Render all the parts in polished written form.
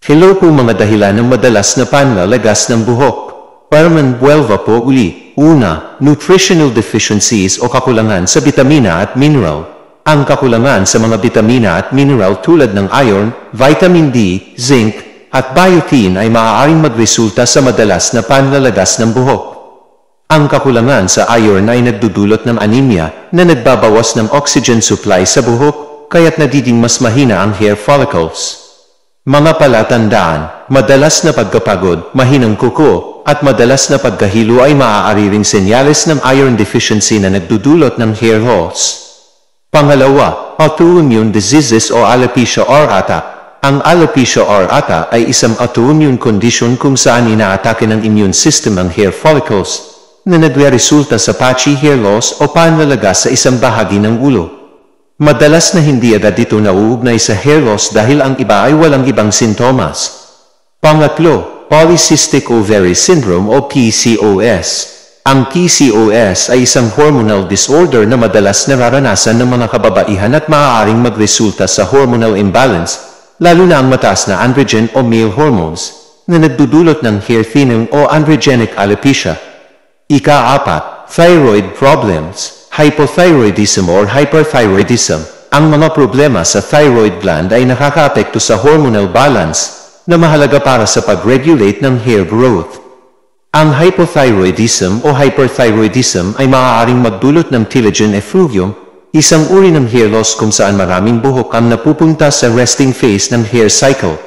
Hello po mga dahilan ng madalas na panlalagas ng buhok. Paraman buwelva po uli. Una, nutritional deficiencies o kakulangan sa bitamina at mineral. Ang kakulangan sa mga bitamina at mineral tulad ng iron, vitamin D, zinc, at biotin ay maaaring magresulta sa madalas na panlalagas ng buhok. Ang kakulangan sa iron ay nagdudulot ng anemia na nagbabawas ng oxygen supply sa buhok, kaya't nagiging mas mahina ang hair follicles. Mga palatandaan, madalas na pagkapagod, mahinang kuko, at madalas na pagkahilo ay maaari ring senyales ng iron deficiency na nagdudulot ng hair loss. Pangalawa, autoimmune diseases o alopecia areata. Ang alopecia areata ay isang autoimmune condition kung saan inaatake ng immune system ang hair follicles, na nagre-resulta sa patchy hair loss o panlalagas sa isang bahagi ng ulo. Madalas na hindi agad ito nauugnay sa hair loss dahil ang iba ay walang ibang sintomas. Pangatlo, polycystic ovary syndrome o PCOS. Ang PCOS ay isang hormonal disorder na madalas nararanasan ng mga kababaihan at maaaring magresulta sa hormonal imbalance, lalo na ang mataas na androgen o male hormones, na nagdudulot ng hair thinning o androgenic alopecia. Ika-apat, thyroid problems. Hypothyroidism or hyperthyroidism. Ang mga problema sa thyroid gland ay nakakaapekto sa hormonal balance na mahalaga para sa pag-regulate ng hair growth. Ang hypothyroidism o hyperthyroidism ay maaaring magdulot ng telogen effluvium, isang uri ng hair loss kung saan maraming buhok ang napupunta sa resting phase ng hair cycle.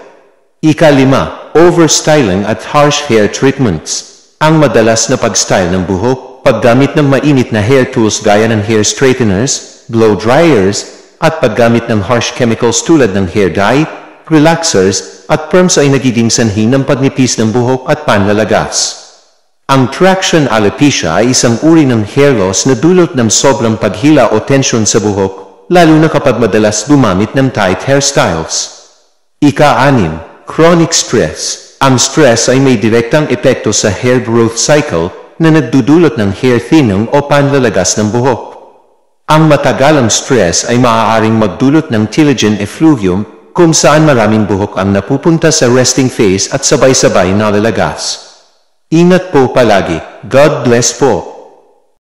Ika-lima, overstyling at harsh hair treatments. Ang madalas na pag-style ng buhok, paggamit ng mainit na hair tools gaya ng hair straighteners, blow dryers, at paggamit ng harsh chemicals tulad ng hair dye, relaxers, at perms ay nagiging sanhi ng pagnipis ng buhok at panlalagas. Ang traction alopecia ay isang uri ng hair loss na dulot ng sobrang paghila o tensyon sa buhok, lalo na kapag madalas gumamit ng tight hairstyles. Ika-anim, chronic stress. Ang stress ay may direktang epekto sa hair growth cycle na nagdudulot ng hair thinning o panlalagas ng buhok. Ang matagalang stress ay maaaring magdulot ng telogen effluvium kung saan maraming buhok ang napupunta sa resting phase at sabay-sabay na lalagas. Ingat po palagi. God bless po.